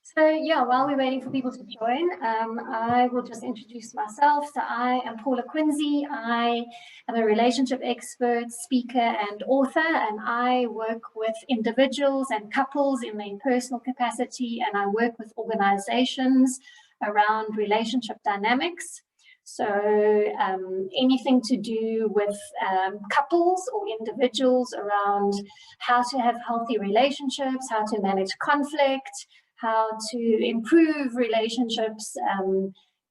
So yeah, while we're waiting for people to join, I will just introduce myself. So I am Paula Quinsee. I am a relationship expert, speaker, and author, and I work with individuals and couples in their personal capacity, and I work with organizations around relationship dynamics. So anything to do with couples or individuals around how to have healthy relationships, how to manage conflict, how to improve relationships,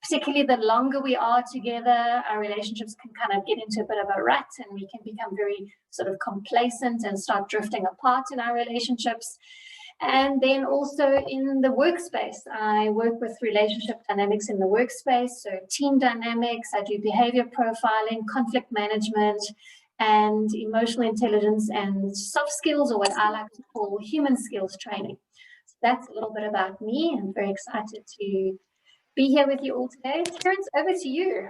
particularly the longer we are together, our relationships can kind of get into a bit of a rut and we can become very sort of complacent and start drifting apart in our relationships. And then also in the workspace, I work with relationship dynamics in the workspace, so team dynamics, I do behavior profiling, conflict management, and emotional intelligence and soft skills, or what I like to call human skills training. So that's a little bit about me. I'm very excited to be here with you all today. Terence, over to you.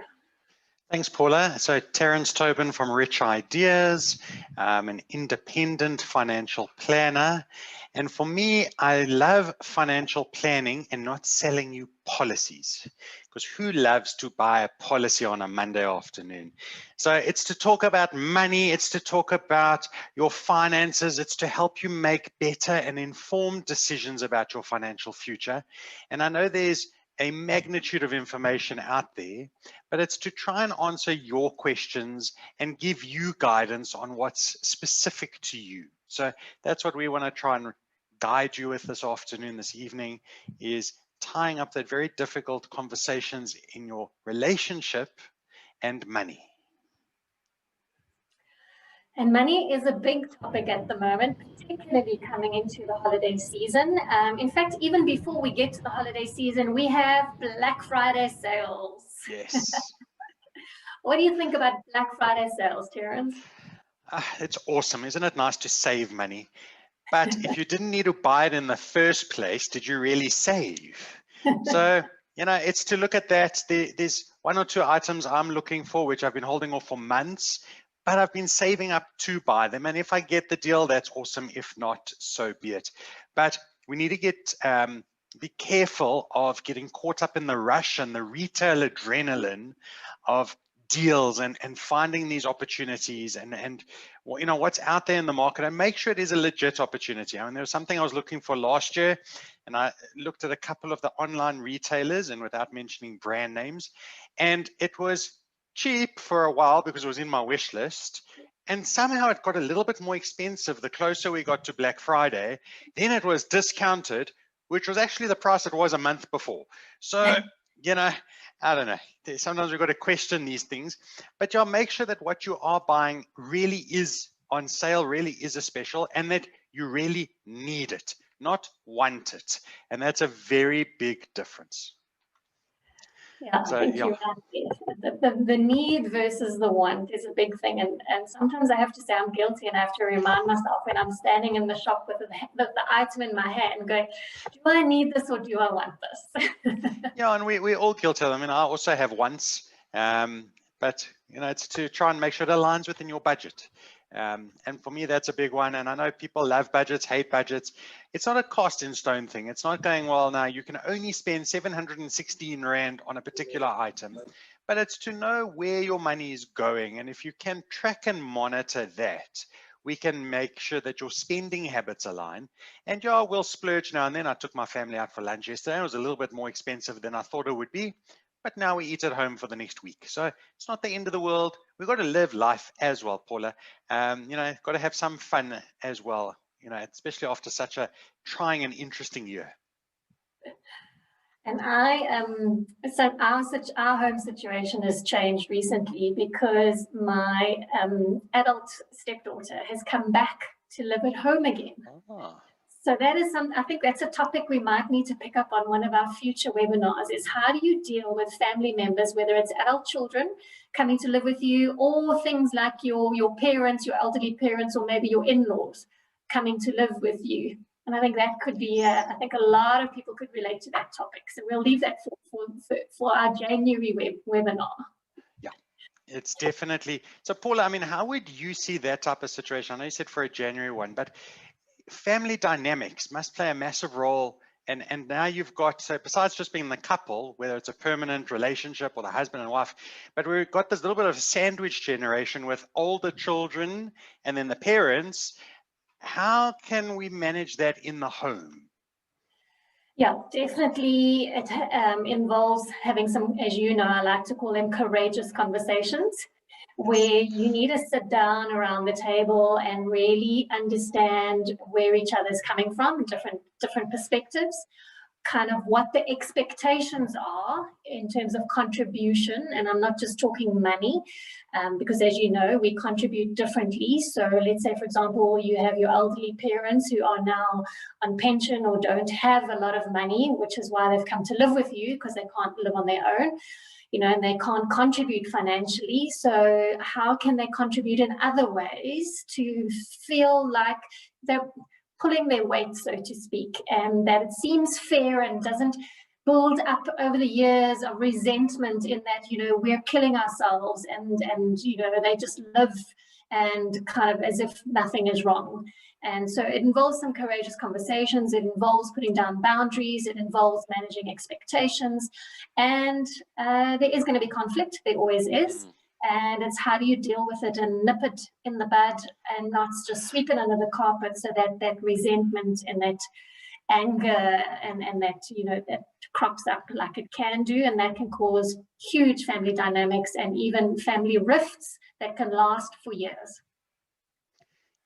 Thanks, Paula. So Terence Tobin from Rich Ideas, an independent financial planner. And for me, I love financial planning and not selling you policies, because who loves to buy a policy on a Monday afternoon? So it's to talk about money, it's to talk about your finances, it's to help you make better and informed decisions about your financial future. And I know there's a magnitude of information out there, but it's to try and answer your questions and give you guidance on what's specific to you. So that's what we want to try and guide you with this afternoon, this evening, is tying up that very difficult conversations in your relationship and money. And money is a big topic at the moment, particularly coming into the holiday season. In fact, even before we get to the holiday season, we have Black Friday sales. Yes. What do you think about Black Friday sales, Terence? It's awesome. Isn't it nice to save money? But if you didn't need to buy it in the first place, did you really save? So, you know, it's to look at that. There's one or two items I'm looking for, which I've been holding off for months, but I've been saving up to buy them. And if I get the deal, that's awesome. If not, so be it. But we need to get be careful of getting caught up in the rush and the retail adrenaline of deals and finding these opportunities and you know what's out there in the market, and make sure it is a legit opportunity. I mean, there was something I was looking for last year, and I looked at a couple of the online retailers, and without mentioning brand names, and it was cheap for a while because it was in my wish list, and somehow it got a little bit more expensive the closer we got to Black Friday. Then it was discounted, which was actually the price it was a month before. So you know, I don't know. Sometimes we've got to question these things, but yeah, make sure that what you are buying really is on sale, really is a special, and that you really need it, not want it. And that's a very big difference. Yeah, so, I think you're right. The need versus the want is a big thing. And sometimes I have to say I'm guilty, and I have to remind myself when I'm standing in the shop with the item in my hand going, do I need this or do I want this? Yeah, and we're all guilty. I mean, I also have wants, but you know, it's to try and make sure it aligns within your budget. And for me, that's a big one. And I know people love budgets, hate budgets. It's not a cost in stone thing. It's not going, well, now you can only spend 716 Rand on a particular item, but it's to know where your money is going. And if you can track and monitor that, we can make sure that your spending habits align. And yeah, we'll splurge now and then. I took my family out for lunch yesterday. It was a little bit more expensive than I thought it would be, but now we eat at home for the next week. So it's not the end of the world. We've got to live life as well, Paula. You know, got to have some fun as well, you know, especially after such a trying and interesting year. And so our home situation has changed recently because my adult stepdaughter has come back to live at home again. Oh. So that is I think that's a topic we might need to pick up on one of our future webinars, is how do you deal with family members, whether it's adult children coming to live with you, or things like your parents, your elderly parents, or maybe your in-laws coming to live with you. And I think that could be, I think a lot of people could relate to that topic. So we'll leave that for our January webinar. Yeah, it's definitely. So Paula, I mean, how would you see that type of situation? I know you said for a January one, but family dynamics must play a massive role And now you've got, so besides just being the couple, whether it's a permanent relationship or the husband and wife, but we've got this little bit of a sandwich generation with older children and then the parents. How can we manage that in the home? Yeah, definitely. It involves having some, as you know, I like to call them courageous conversations, where you need to sit down around the table and really understand where each other's coming from, different perspectives, kind of what the expectations are in terms of contribution. And I'm not just talking money, because as you know, we contribute differently. So let's say, for example, you have your elderly parents who are now on pension or don't have a lot of money, which is why they've come to live with you, because they can't live on their own, you know, and they can't contribute financially. So how can they contribute in other ways to feel like they're pulling their weight, so to speak, and that it seems fair and doesn't build up over the years of resentment in that, you know, we're killing ourselves and you know, they just live and kind of as if nothing is wrong. And so it involves some courageous conversations, it involves putting down boundaries, it involves managing expectations, and there is going to be conflict, there always is. And it's how do you deal with it and nip it in the bud and not just sweep it under the carpet, so that that resentment and that anger and that, you know, that crops up like it can do, and that can cause huge family dynamics and even family rifts that can last for years.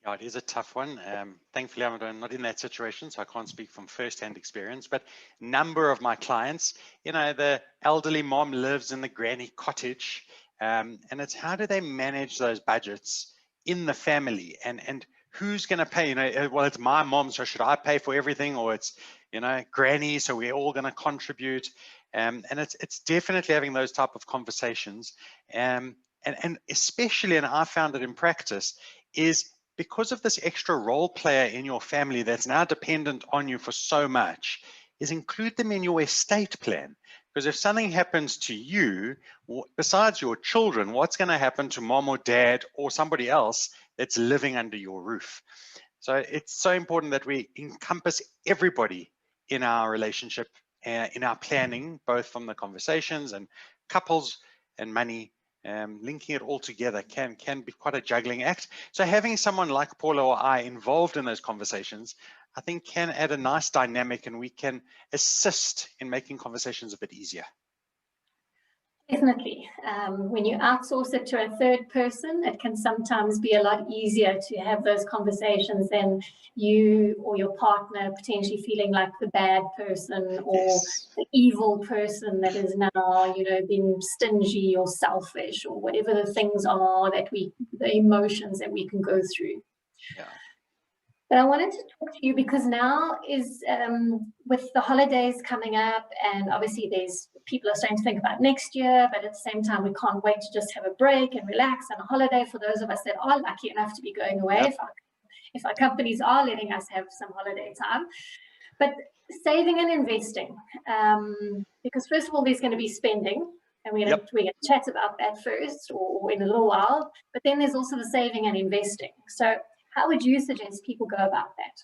Yeah, it is a tough one. Thankfully, I'm not in that situation, so I can't speak from first-hand experience. But a number of my clients, you know, the elderly mom lives in the granny cottage, and it's how do they manage those budgets in the family, and who's going to pay? You know, well, it's my mom, so should I pay for everything, or it's, you know, granny, so we're all going to contribute. And it's definitely having those type of conversations, and especially, and I found it in practice, is because of this extra role player in your family that's now dependent on you for so much, is include them in your estate plan. Because if something happens to you, besides your children, what's going to happen to mom or dad or somebody else that's living under your roof? So it's so important that we encompass everybody in our relationship, in our planning, both from the conversations and couples and money. Linking it all together can be quite a juggling act. So having someone like Paula or I involved in those conversations, I think can add a nice dynamic, and we can assist in making conversations a bit easier. Definitely. When you outsource it to a third person, it can sometimes be a lot easier to have those conversations than you or your partner potentially feeling like the bad person or Yes. the evil person that is now, you know, being stingy or selfish or whatever the things are that the emotions that we can go through. Yeah. But I wanted to talk to you because now is with the holidays coming up, and obviously there's people are starting to think about next year, but at the same time we can't wait to just have a break and relax on a holiday for those of us that are lucky enough to be going away, Yep. if our companies are letting us have some holiday time. But saving and investing, because first of all there's going to be spending, and we're going to chat about that first or in a little while, but then there's also the saving and investing. So how would you suggest people go about that?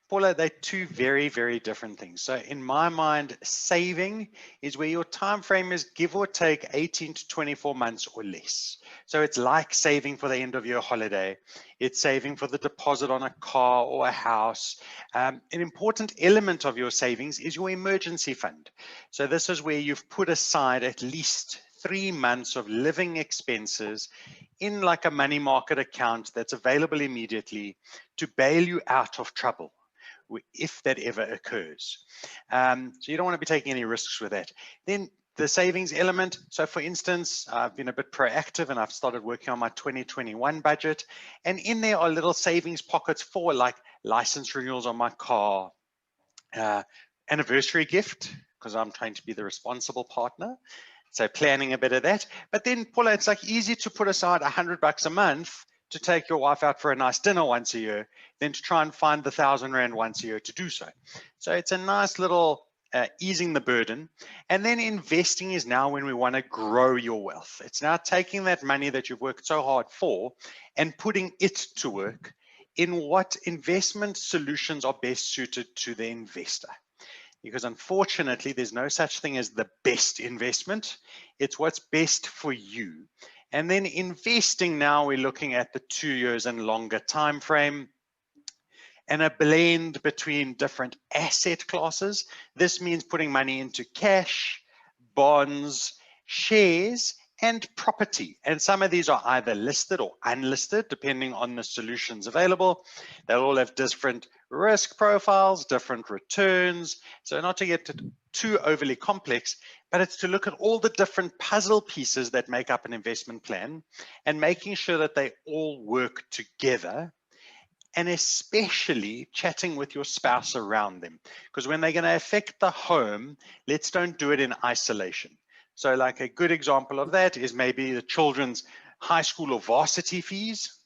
Paula, they're two very, very different things. So in my mind, saving is where your time frame is give or take 18 to 24 months or less. So it's like saving for the end of your holiday. It's saving for the deposit on a car or a house. An important element of your savings is your emergency fund. So this is where you've put aside at least 3 months of living expenses in like a money market account that's available immediately to bail you out of trouble, if that ever occurs. So you don't want to be taking any risks with that. Then the savings element. So for instance, I've been a bit proactive and I've started working on my 2021 budget. And in there are little savings pockets for like license renewals on my car, anniversary gift, because I'm trying to be the responsible partner. So planning a bit of that. But then, Paula, it's like easy to put aside $100 a month to take your wife out for a nice dinner once a year, than to try and find the 1,000 Rand once a year to do so. So it's a nice little easing the burden. And then investing is now when we want to grow your wealth. It's now taking that money that you've worked so hard for and putting it to work in what investment solutions are best suited to the investor. because unfortunately, there's no such thing as the best investment. It's what's best for you. And then investing now, we're looking at the 2 years and longer time frame, and a blend between different asset classes. This means putting money into cash, bonds, shares, and property. And some of these are either listed or unlisted, depending on the solutions available. They'll all have different risk profiles, different returns. So not to get too overly complex, but it's to look at all the different puzzle pieces that make up an investment plan and making sure that they all work together, and especially chatting with your spouse around them. Because when they're going to affect the home, let's don't do it in isolation. So like a good example of that is maybe the children's high school or varsity fees.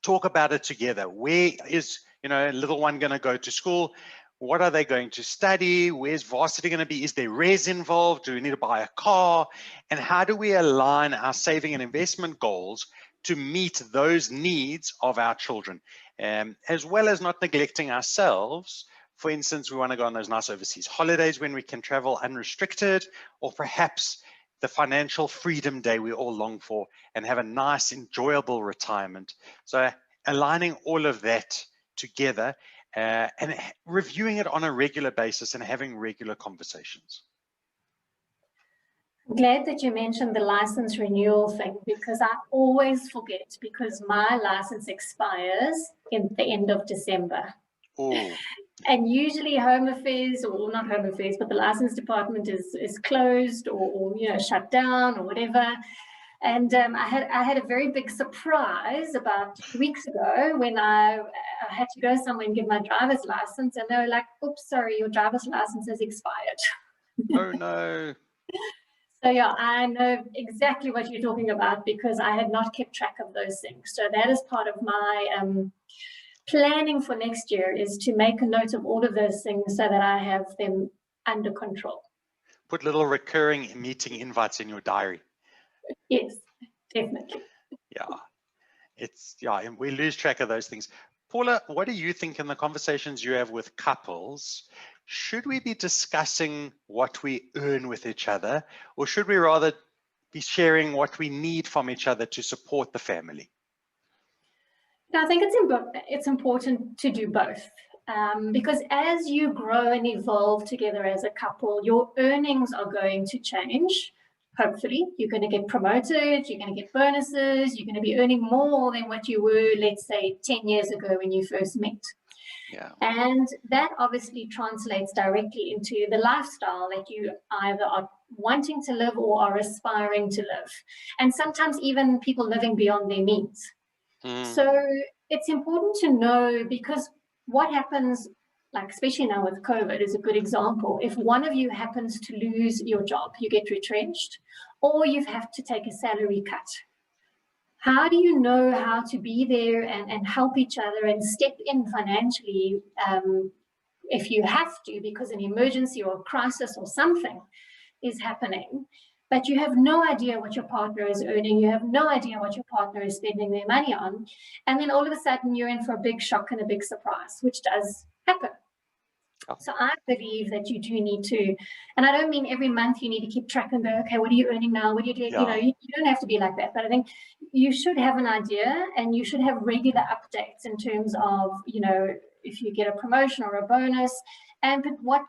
Talk about it together. Where is, little one going to go to school? What are they going to study? Where's varsity going to be? Is there res involved? Do we need to buy a car? And how do we align our saving and investment goals to meet those needs of our children, as well as not neglecting ourselves? For instance, we want to go on those nice overseas holidays when we can travel unrestricted, or perhaps the financial freedom day we all long for, and have a nice, enjoyable retirement. So aligning all of that together and reviewing it on a regular basis and having regular conversations. I'm glad that you mentioned the license renewal thing, because I always forget, because my license expires in the end of December. Oh. And usually Home Affairs, or not Home Affairs, but the license department is closed or shut down or whatever. And I had a very big surprise about 2 weeks ago when I had to go somewhere and give my driver's license, and they were like, "Oops, sorry, your driver's license has expired." Oh no. So yeah, I know exactly what you're talking about, because I had not kept track of those things. So that is part of my planning for next year, is to make a note of all of those things so that I have them under control. Put little recurring meeting invites in your diary. Yes, definitely. Yeah, and we lose track of those things. Paula, what do you think in the conversations you have with couples? Should we be discussing what we earn with each other, or should we rather be sharing what we need from each other to support the family? I think it's important to do both, because as you grow and evolve together as a couple, your earnings are going to change. Hopefully, you're going to get promoted, you're going to get bonuses, you're going to be earning more than what you were, let's say, 10 years ago when you first met. Yeah. And that obviously translates directly into the lifestyle that you either are wanting to live or are aspiring to live. And sometimes even people living beyond their means. So it's important to know, because what happens, like especially now with COVID is a good example. If one of you happens to lose your job, you get retrenched, or you have to take a salary cut. How do you know how to be there and help each other and step in financially if you have to, because an emergency or a crisis or something is happening, but you have no idea what your partner is earning, you have no idea what your partner is spending their money on, and then all of a sudden you're in for a big shock and a big surprise, which does happen. So I believe that you do need to, and I don't mean every month you need to keep track and go, okay, what are you earning now? What do you do? Yeah. You don't have to be like that, but I think you should have an idea, and you should have regular updates in terms of, if you get a promotion or a bonus, and what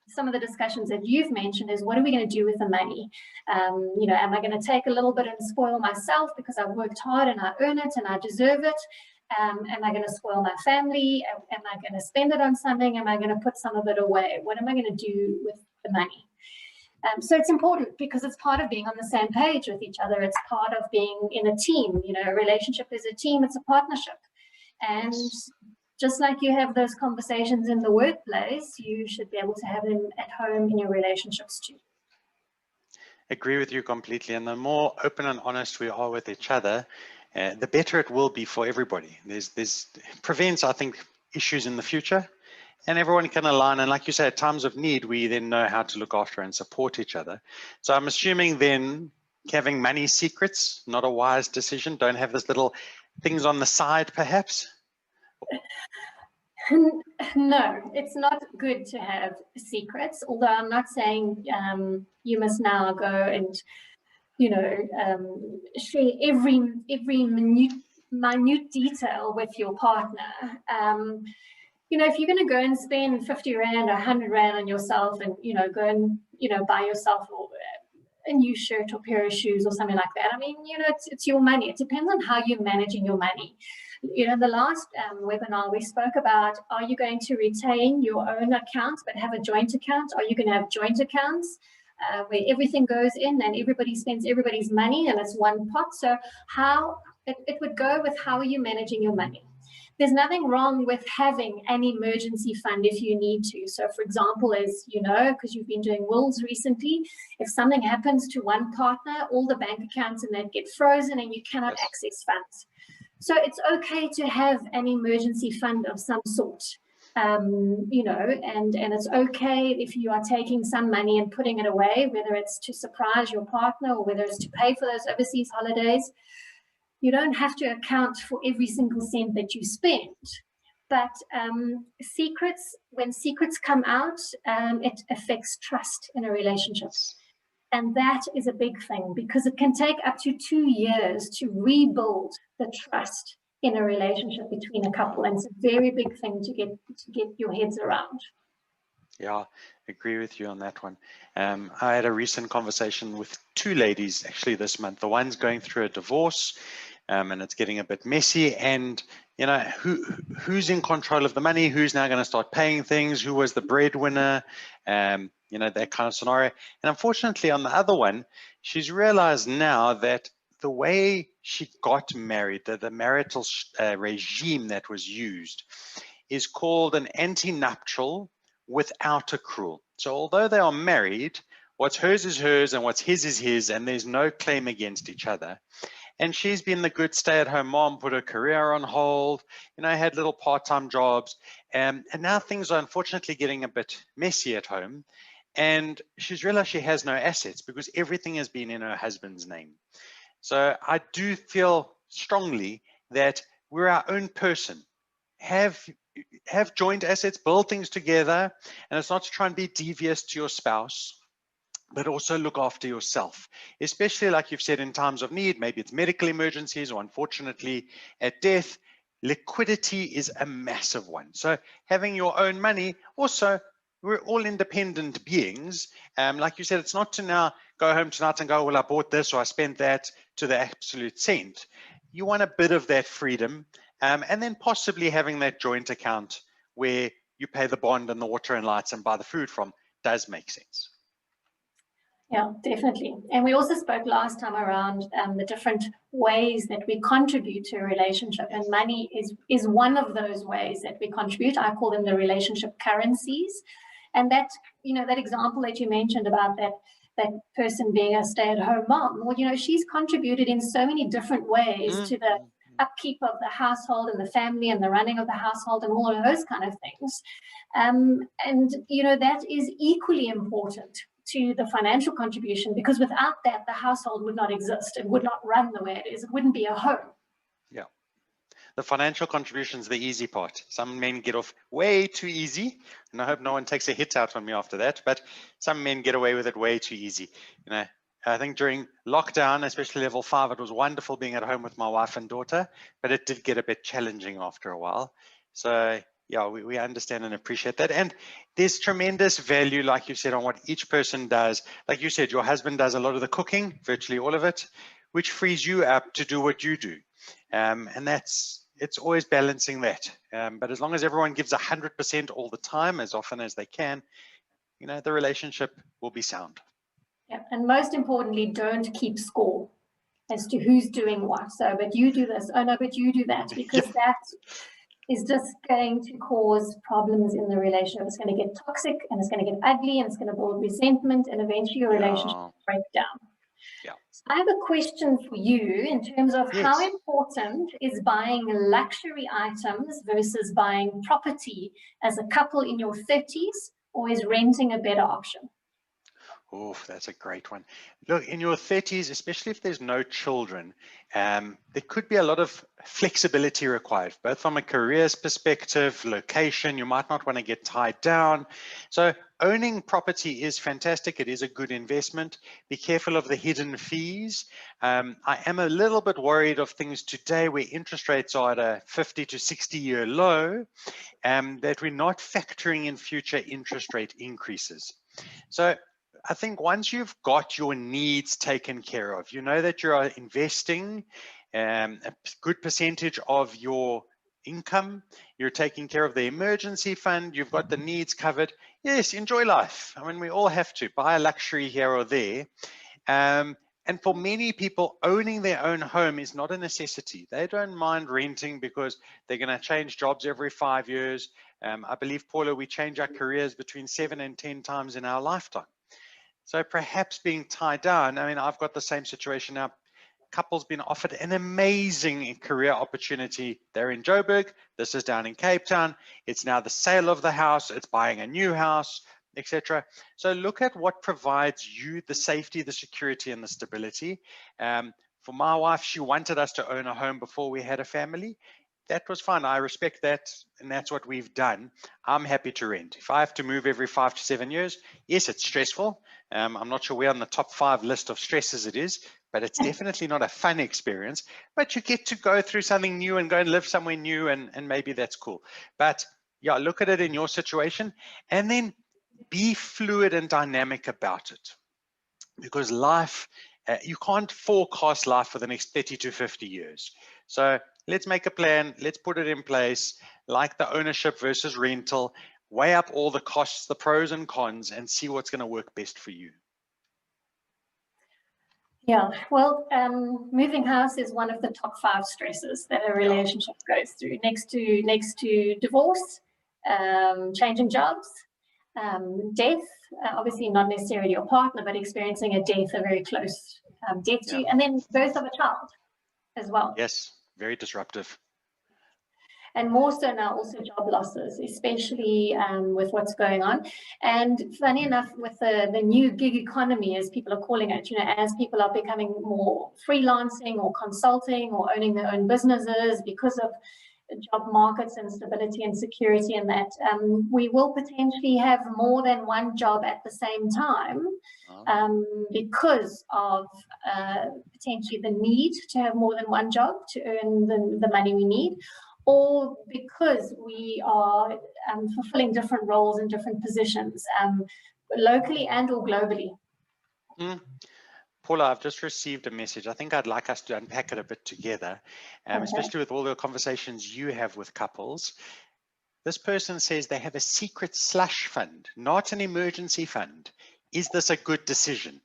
some of the discussions that you've mentioned is, what are we going to do with the money? Am I going to take a little bit and spoil myself because I've worked hard and I earn it and I deserve it? Am I going to spoil my family? Am I going to spend it on something? Am I going to put some of it away? What am I going to do with the money? So it's important, because it's part of being on the same page with each other. It's part of being in a team. A relationship is a team. It's a partnership. And just like you have those conversations in the workplace, you should be able to have them at home in your relationships too. Agree with you completely. And the more open and honest we are with each other, the better it will be for everybody. This prevents, I think, issues in the future, and everyone can align. And like you say, at times of need, we then know how to look after and support each other. So I'm assuming then having money secrets, not a wise decision. Don't have those little things on the side, perhaps. No, it's not good to have secrets, although I'm not saying you must now go and, share every minute detail with your partner. If you're going to go and spend 50 Rand or 100 Rand on yourself and, go and, buy yourself a new shirt or pair of shoes or something like that. I mean, it's your money. It depends on how you're managing your money. The last webinar we spoke about, are you going to retain your own account but have a joint account? Are you going to have joint accounts where everything goes in and everybody spends everybody's money and it's one pot? So how it would go with how are you managing your money? There's nothing wrong with having an emergency fund if you need to. So for example, as you know, because you've been doing wills recently, if something happens to one partner, all the bank accounts and that get frozen and you cannot access funds. So it's okay to have an emergency fund of some sort, and it's okay if you are taking some money and putting it away, whether it's to surprise your partner or whether it's to pay for those overseas holidays. You don't have to account for every single cent that you spend. But when secrets come out, it affects trust in a relationship. And that is a big thing because it can take up to 2 years to rebuild the trust in a relationship between a couple. And it's a very big thing to get your heads around. Yeah, I agree with you on that one. I had a recent conversation with 2 ladies actually this month. The one's going through a divorce and it's getting a bit messy, and who's in control of the money, who's now going to start paying things, who was the breadwinner, that kind of scenario. And unfortunately on the other one, she's realized now that the way she got married, the marital regime that was used is called an antenuptial without accrual. So although they are married, what's hers is hers and what's his is his, and there's no claim against each other. And she's been the good stay-at-home mom, put her career on hold, had little part-time jobs, and now things are unfortunately getting a bit messy at home. And she's realized she has no assets because everything has been in her husband's name. So I do feel strongly that we're our own person. Have joint assets, build things together, and it's not to try and be devious to your spouse, but also look after yourself, especially like you've said in times of need. Maybe it's medical emergencies or unfortunately at death. Liquidity is a massive one. So having your own money, also we're all independent beings. Like you said, it's not to now go home tonight and go, well, I bought this or I spent that to the absolute cent. You want a bit of that freedom, and then possibly having that joint account where you pay the bond and the water and lights and buy the food from does make sense. Yeah, definitely. And we also spoke last time around the different ways that we contribute to a relationship, and money is one of those ways that we contribute. I call them the relationship currencies. And that, that example that you mentioned about that person being a stay-at-home mom, well, she's contributed in so many different ways to the upkeep of the household and the family and the running of the household and all of those kind of things. And, that is equally important to the financial contribution, because without that, the household would not exist. It would not run the way it is. It wouldn't be a home. Yeah. The financial contribution is the easy part. Some men get off way too easy, and I hope no one takes a hit out on me after that, but some men get away with it way too easy. I think during lockdown, especially level 5, it was wonderful being at home with my wife and daughter, but it did get a bit challenging after a while. So yeah, we understand and appreciate that. And there's tremendous value, like you said, on what each person does. Like you said, your husband does a lot of the cooking, virtually all of it, which frees you up to do what you do. And it's always balancing that. But as long as everyone gives 100% all the time, as often as they can, the relationship will be sound. Yeah, and most importantly, don't keep score as to who's doing what. So, but you do this, oh no, but you do that, because that is just going to cause problems in the relationship. It's going to get toxic and it's going to get ugly and it's going to build resentment, and eventually your relationship will break down. Yeah. So I have a question for you in terms of how important is buying luxury items versus buying property as a couple in your 30s, or is renting a better option? Oh, that's a great one. Look, in your 30s, especially if there's no children, there could be a lot of flexibility required, both from a careers perspective, location. You might not want to get tied down. So owning property is fantastic. It is a good investment. Be careful of the hidden fees. I am a little bit worried of things today where interest rates are at a 50 to 60-year low, that we're not factoring in future interest rate increases. So I think once you've got your needs taken care of, you know that you're investing a good percentage of your income, you're taking care of the emergency fund, you've got the needs covered. Yes, enjoy life. I mean, we all have to buy a luxury here or there. And for many people, owning their own home is not a necessity. They don't mind renting because they're going to change jobs every 5 years. I believe, Paula, we change our careers between 7 and 10 times in our lifetime. So perhaps being tied down, I mean, I've got the same situation now. Couple's been offered an amazing career opportunity. They're in Joburg. This is down in Cape Town. It's now the sale of the house. It's buying a new house, etc. So look at what provides you the safety, the security, and the stability. For my wife, she wanted us to own a home before we had a family. That was fine. I respect that, and that's what we've done. I'm happy to rent. If I have to move every 5 to 7 years, yes, it's stressful. I'm not sure we're on the top 5 list of stresses it is, but it's definitely not a fun experience. But you get to go through something new and go and live somewhere new, and maybe that's cool. But yeah, look at it in your situation, and then be fluid and dynamic about it. Because life, you can't forecast life for the next 30 to 50 years. So let's make a plan, let's put it in place, like the ownership versus rental, weigh up all the costs, the pros and cons, and see what's going to work best for you. Yeah, well, moving house is one of the top 5 stresses that a relationship goes through, next to divorce, changing jobs, death, obviously not necessarily your partner, but experiencing a death, a very close death to you, and then birth of a child as well. Yes, very disruptive. And more so now also job losses, especially with what's going on. And funny enough, with the new gig economy, as people are calling it, you know, as people are becoming more freelancing or consulting or owning their own businesses because of job markets and stability and security, and that we will potentially have more than one job at the same time because of potentially the need to have more than one job to earn the money we need, or because we are fulfilling different roles in different positions, locally and or globally. Paula, I've just received a message. I think I'd like us to unpack it a bit together, especially with all the conversations you have with couples. This person says they have a secret slush fund, not an emergency fund. Is this a good decision?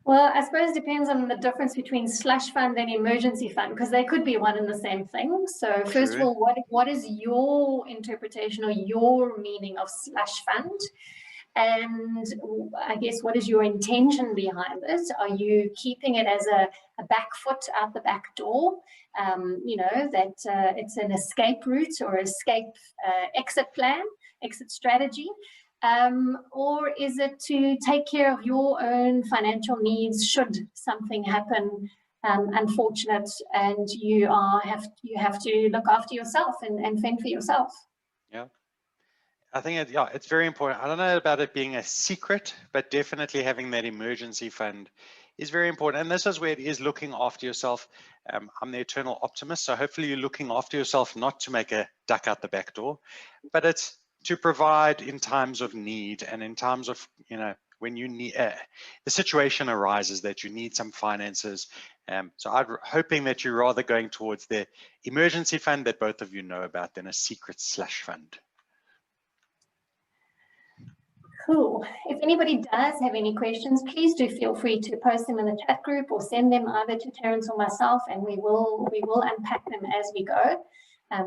Well, I suppose it depends on the difference between slush fund and emergency fund, because they could be one and the same thing. So first of all, what is your interpretation or your meaning of slush fund? And I guess, what is your intention behind it? Are you keeping it as a back foot out the back door? You know, that it's an escape route or exit plan, exit strategy? Or is it to take care of your own financial needs should something happen unfortunate, and you have to look after yourself and fend for yourself? Yeah. I think it's very important. I don't know about it being a secret, but definitely having that emergency fund is very important. And this is where it is looking after yourself. I'm the eternal optimist, so hopefully you're looking after yourself, not to make a duck out the back door, but it's to provide in times of need and in times of, you know, when you need, the situation arises that you need some finances. So I'm hoping that you're rather going towards the emergency fund that both of you know about than a secret slush fund. Cool. If anybody does have any questions, please do feel free to post them in the chat group or send them either to Terence or myself, and we will unpack them as we go.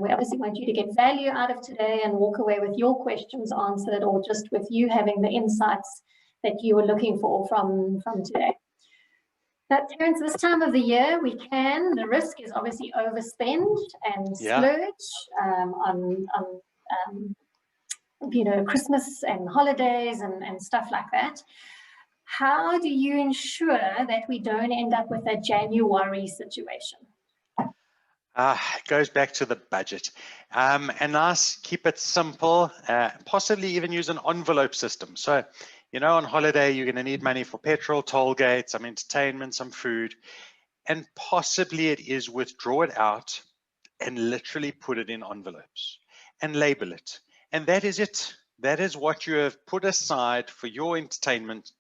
We obviously want you to get value out of today and walk away with your questions answered, or just with you having the insights that you were looking for from today. Now, Terence, this time of the year, the risk is obviously overspend and splurge on Christmas and holidays and stuff like that. How do you ensure that we don't end up with a January situation? It goes back to the budget. And nice, keep it simple, possibly even use an envelope system. So, on holiday, you're going to need money for petrol, toll gates, some entertainment, some food, and possibly it is withdraw it out and literally put it in envelopes and label it. And that is it. That is what you have put aside for your entertainment,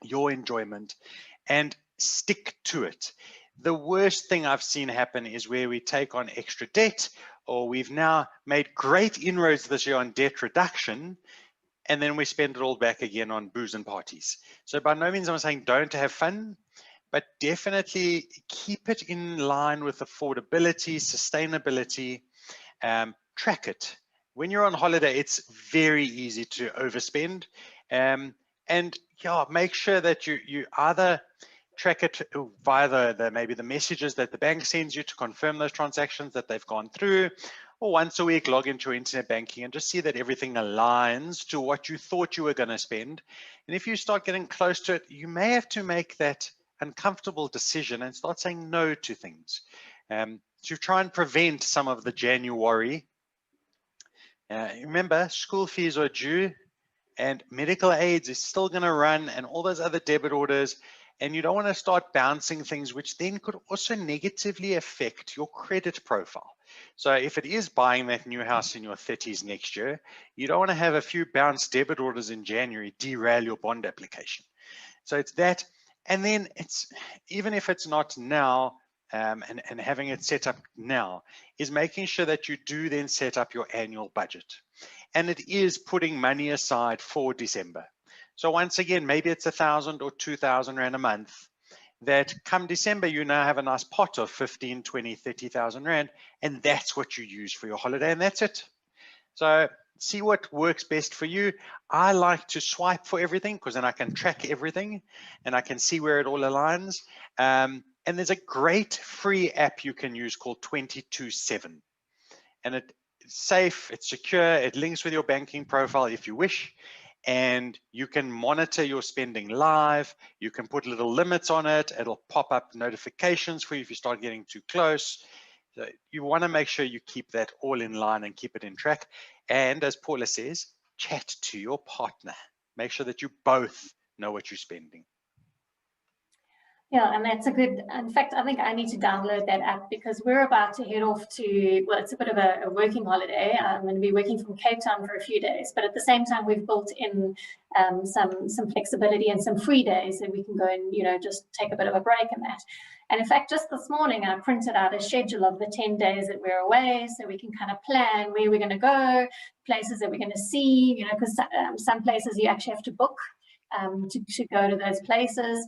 your enjoyment, and stick to it. The worst thing I've seen happen is where we take on extra debt, or we've now made great inroads this year on debt reduction, and then we spend it all back again on booze and parties. So by no means am I saying don't have fun, but definitely keep it in line with affordability, sustainability, track it. When you're on holiday, it's very easy to overspend. And yeah, make sure that you either track it via maybe the messages that the bank sends you to confirm those transactions that they've gone through, or once a week log into your internet banking and just see that everything aligns to what you thought you were going to spend. And if you start getting close to it, you may have to make that uncomfortable decision and start saying no to things to try and prevent some of the January. Remember, school fees are due and medical aids is still going to run and all those other debit orders, and you don't want to start bouncing things which then could also negatively affect your credit profile. So if it is buying that new house in your 30s next year, you don't want to have a few bounced debit orders in January derail your bond application. So it's that. And then it's, even if it's not now, and having it set up now, is making sure that you do then set up your annual budget. And it is putting money aside for December. So once again, maybe it's 1,000 or 2,000 Rand a month, that come December, you now have a nice pot of 15, 20, 30,000 Rand, and that's what you use for your holiday, and that's it. So see what works best for you. I like to swipe for everything because then I can track everything and I can see where it all aligns. And there's a great free app you can use called 22/7. And it's safe, it's secure, it links with your banking profile if you wish. And you can monitor your spending live. You can put little limits on it. It'll pop up notifications for you if you start getting too close. So you want to make sure you keep that all in line and keep it in track. And as Paula says, chat to your partner. Make sure that you both know what you're spending. Yeah, and that's a good, in fact, I think I need to download that app because we're about to head off to, well, it's a bit of a working holiday. I'm going to be working from Cape Town for a few days, but at the same time, we've built in some flexibility and some free days that we can go and, just take a bit of a break in that. And in fact, just this morning, I printed out a schedule of the 10 days that we're away so we can kind of plan where we're going to go, places that we're going to see, because some places you actually have to book to go to those places.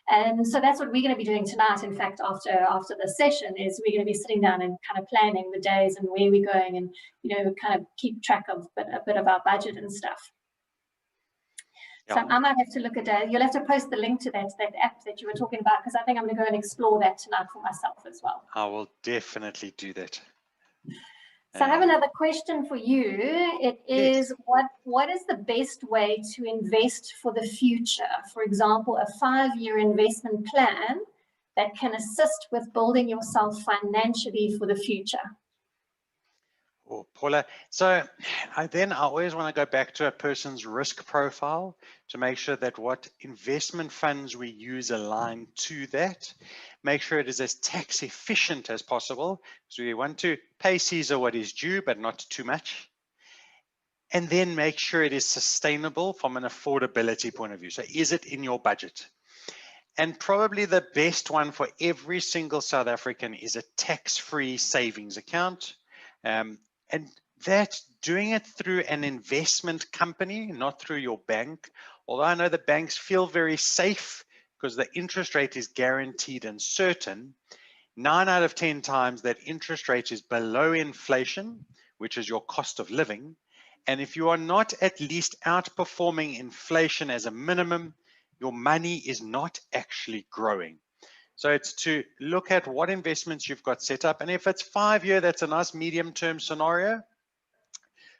And so that's what we're going to be doing tonight. In fact, after the session, is we're going to be sitting down and kind of planning the days and where we're going, and kind of keep track of a bit of our budget and stuff. Yeah. So I might have to look at that. You'll have to post the link to that app that you were talking about, because I think I'm going to go and explore that tonight for myself as well. I will definitely do that. So I have another question for you. It is, yes. What is the best way to invest for the future? For example, a 5-year investment plan that can assist with building yourself financially for the future. Oh, Paula, so I always want to go back to a person's risk profile to make sure that what investment funds we use align to that. Make sure it is as tax efficient as possible. So we want to pay Caesar what is due, but not too much. And then make sure it is sustainable from an affordability point of view. So is it in your budget? And probably the best one for every single South African is a tax-free savings account. And that doing it through an investment company, not through your bank. Although I know the banks feel very safe because the interest rate is guaranteed and certain, 9 out of 10 times that interest rate is below inflation, which is your cost of living. And if you are not at least outperforming inflation as a minimum, your money is not actually growing. So it's to look at what investments you've got set up. And if it's 5-year, that's a nice medium-term scenario.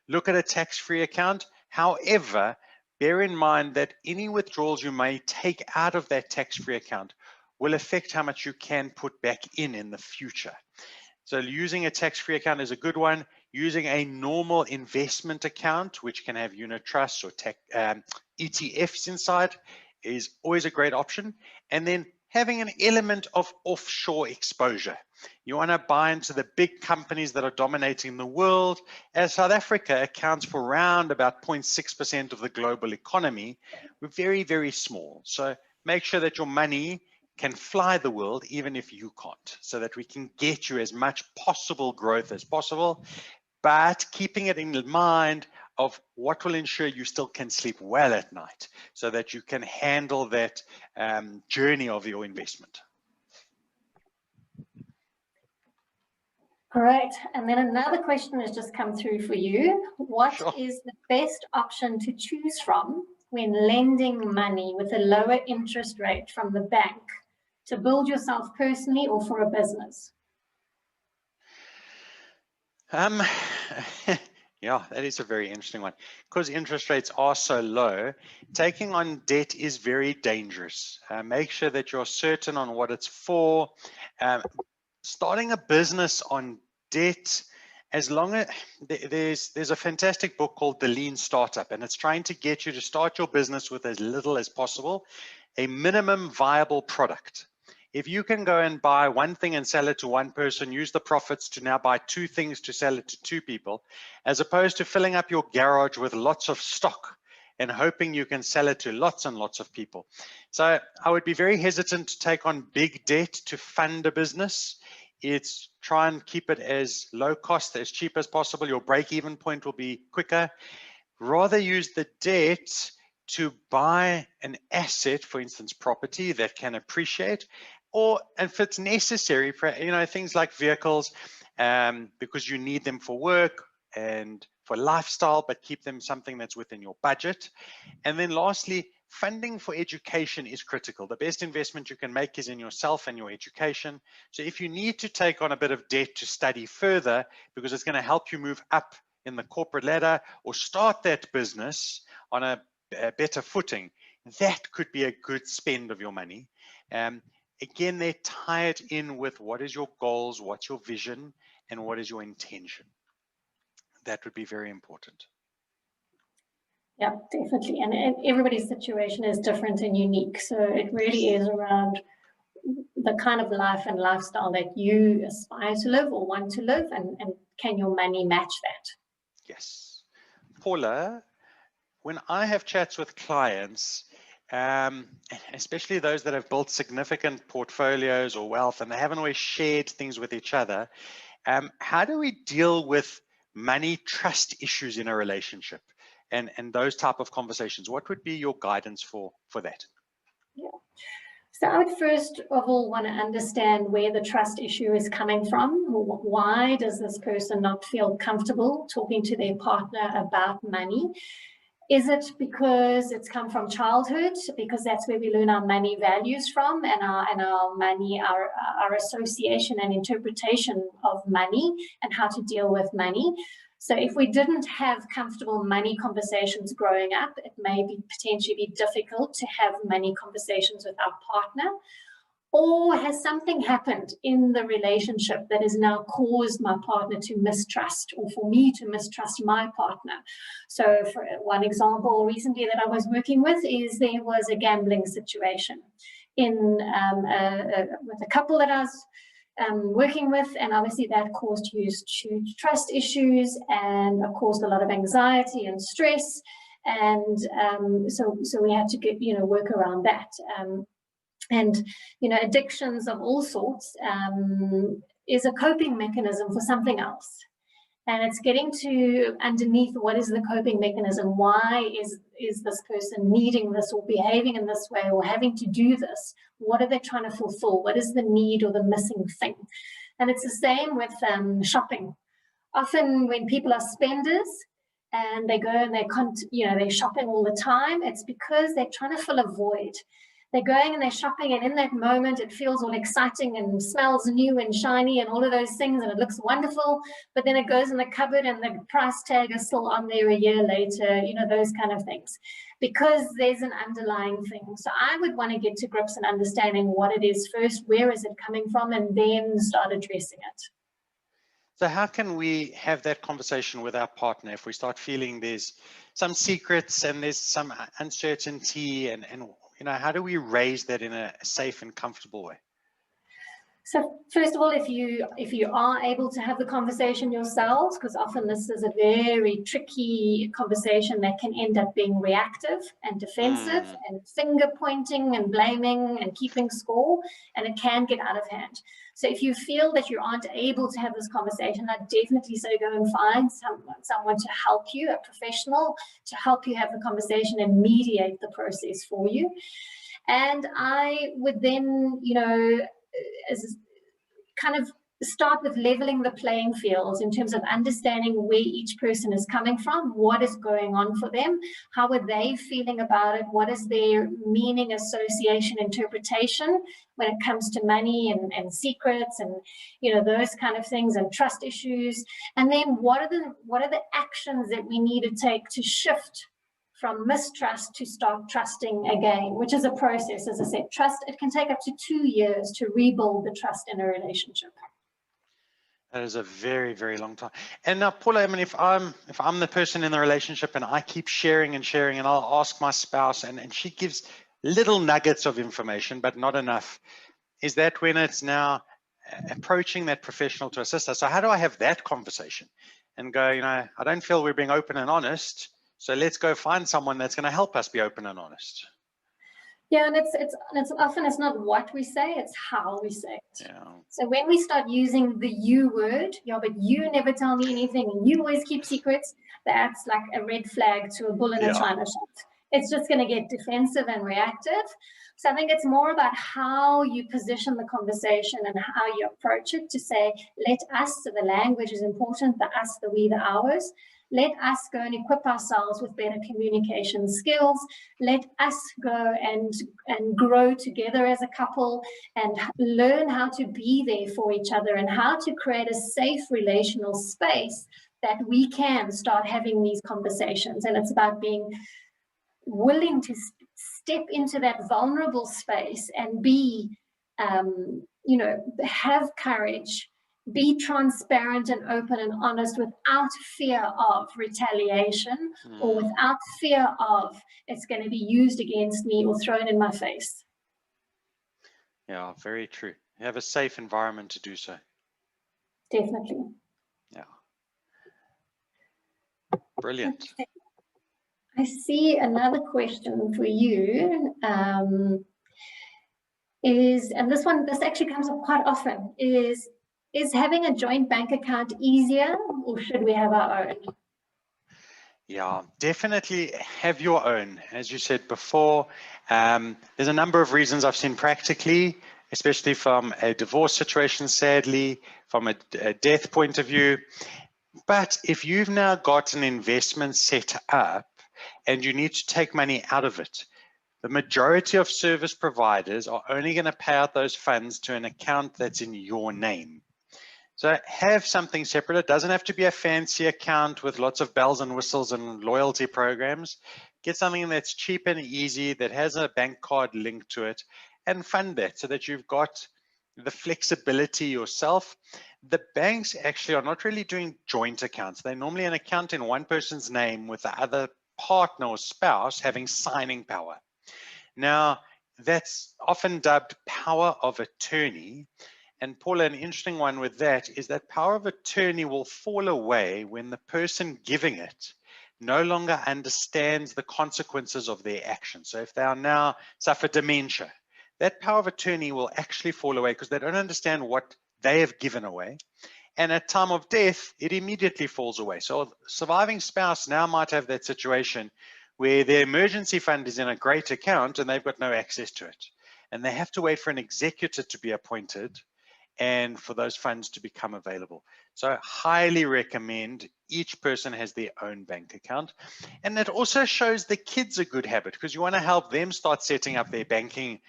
look at a tax-free account. However, bear in mind that any withdrawals you may take out of that tax-free account will affect how much you can put back in the future. So using a tax-free account is a good one. Using a normal investment account, which can have unit trusts or ETFs inside, is always a great option. And then having an element of offshore exposure. You want to buy into the big companies that are dominating the world, as South Africa accounts for around about 0.6% of the global economy. We're very, very small. So make sure that your money can fly the world even if you can't, so that we can get you as much possible growth as possible, but keeping it in mind of what will ensure you still can sleep well at night, so that you can handle that journey of your investment. Great. And then another question has just come through for you. What is the best option to choose from when lending money with a lower interest rate from the bank to build yourself personally or for a business? Yeah, that is a very interesting one. Because interest rates are so low, taking on debt is very dangerous. Make sure that you're certain on what it's for. Starting a business on debt, as long as there's a fantastic book called The Lean Startup, and it's trying to get you to start your business with as little as possible, a minimum viable product. If you can go and buy one thing and sell it to one person, use the profits to now buy two things to sell it to two people, as opposed to filling up your garage with lots of stock and hoping you can sell it to lots and lots of people. So I would be very hesitant to take on big debt to fund a business. It's try and keep it as low cost, as cheap as possible. Your break-even point will be quicker. Rather use the debt to buy an asset, for instance, property that can appreciate, or if it's necessary, for things like vehicles, because you need them for work and for lifestyle, but keep them something that's within your budget. And then lastly, funding for education is critical. The best investment you can make is in yourself and your education. So if you need to take on a bit of debt to study further, because it's going to help you move up in the corporate ladder or start that business on a better footing, that could be a good spend of your money. Again, they're tied in with what is your goals, what's your vision, and what is your intention. That would be very important. Yeah, definitely. And everybody's situation is different and unique. So it really is around the kind of life and lifestyle that you aspire to live or want to live, and can your money match that? Yes. Paula, when I have chats with clients, especially those that have built significant portfolios or wealth and they haven't always shared things with each other, how do we deal with money trust issues in a relationship and those type of conversations? What would be your guidance for that? Yeah. So I would first of all want to understand where the trust issue is coming from. Why does this person not feel comfortable talking to their partner about money? Is it because it's come from childhood, because that's where we learn our money values from, and our money, our association and interpretation of money and how to deal with money? So if we didn't have comfortable money conversations growing up, it may potentially be difficult to have money conversations with our partner. Or has something happened in the relationship that has now caused my partner to mistrust, or for me to mistrust my partner? So for one example recently that I was working with is there was a gambling situation with a couple that I was working with, and obviously that caused huge trust issues and caused a lot of anxiety and stress, and so we had to work around that. And addictions of all sorts is a coping mechanism for something else, and it's getting to underneath what is the coping mechanism. Why is this person needing this or behaving in this way or having to do this? What are they trying to fulfill? What is the need or the missing thing? And it's the same with shopping. Often when people are spenders and they go and they're shopping all the time, it's because they're trying to fill a void. they're going and they're shopping, and in that moment it feels all exciting and smells new and shiny and all of those things, and it looks wonderful, but then it goes in the cupboard and the price tag is still on there a year later, you know, those kind of things, because there's an underlying thing. So I would want to get to grips and understanding what it is first, where is it coming from, and then start addressing it. So how can we have that conversation with our partner if we start feeling there's some secrets and there's some uncertainty, and you know, how do we raise that in a safe and comfortable way? So first of all, if you are able to have the conversation yourselves, because often this is a very tricky conversation that can end up being reactive and defensive and finger pointing and blaming and keeping score, and it can get out of hand. So if you feel that you aren't able to have this conversation, I'd definitely say go and find someone to help you, a professional, to help you have the conversation and mediate the process for you. And I would then, you know, as kind of start with leveling the playing fields in terms of understanding where each person is coming from, what is going on for them, how are they feeling about it, what is their meaning, association, interpretation when it comes to money and secrets and, you know, those kind of things, and trust issues. And then what are the actions that we need to take to shift from mistrust to start trusting again, which is a process. As I said, trust, it can take up to 2 years to rebuild the trust in a relationship. That is a very, very long time. And now, Paula, I mean, if I'm the person in the relationship and I keep sharing and sharing, and I'll ask my spouse, and she gives little nuggets of information, but not enough, is that when it's now approaching that professional to assist us? So how do I have that conversation and go, you know, I don't feel we're being open and honest, so let's go find someone that's going to help us be open and honest. Yeah, and it's often it's not what we say, it's how we say it. Yeah. So when we start using the you word, yeah, but you never tell me anything and you always keep secrets, that's like a red flag to a bull in a china shop. It's just going to get defensive and reactive. So I think it's more about how you position the conversation and how you approach it, to say, let us, so the language is important, the us, the we, the ours. Let us go and equip ourselves with better communication skills. Let us go and grow together as a couple and learn how to be there for each other and how to create a safe relational space that we can start having these conversations. And it's about being willing to step into that vulnerable space and be, you know, have courage, be transparent and open and honest without fear of retaliation or without fear of it's going to be used against me or thrown in my face. Yeah, very true. You have a safe environment to do so. Definitely. Yeah. Brilliant. Okay. I see another question for you. And this actually comes up quite often, is having a joint bank account easier, or should we have our own? Yeah, definitely have your own. As you said before, there's a number of reasons I've seen practically, especially from a divorce situation, sadly, from a death point of view. But if you've now got an investment set up and you need to take money out of it, the majority of service providers are only going to pay out those funds to an account that's in your name. So have something separate. It doesn't have to be a fancy account with lots of bells and whistles and loyalty programs. Get something that's cheap and easy, that has a bank card linked to it, and fund that so that you've got the flexibility yourself. The banks actually are not really doing joint accounts. They're normally an account in one person's name with the other partner or spouse having signing power. Now, that's often dubbed power of attorney. And Paula, an interesting one with that is that power of attorney will fall away when the person giving it no longer understands the consequences of their actions. So if they are now suffer dementia, that power of attorney will actually fall away because they don't understand what they have given away. And at time of death, it immediately falls away. So a surviving spouse now might have that situation where their emergency fund is in a great account and they've got no access to it. And they have to wait for an executor to be appointed and for those funds to become available. So highly recommend each person has their own bank account. And it also shows the kids a good habit, because you want to help them start setting up their banking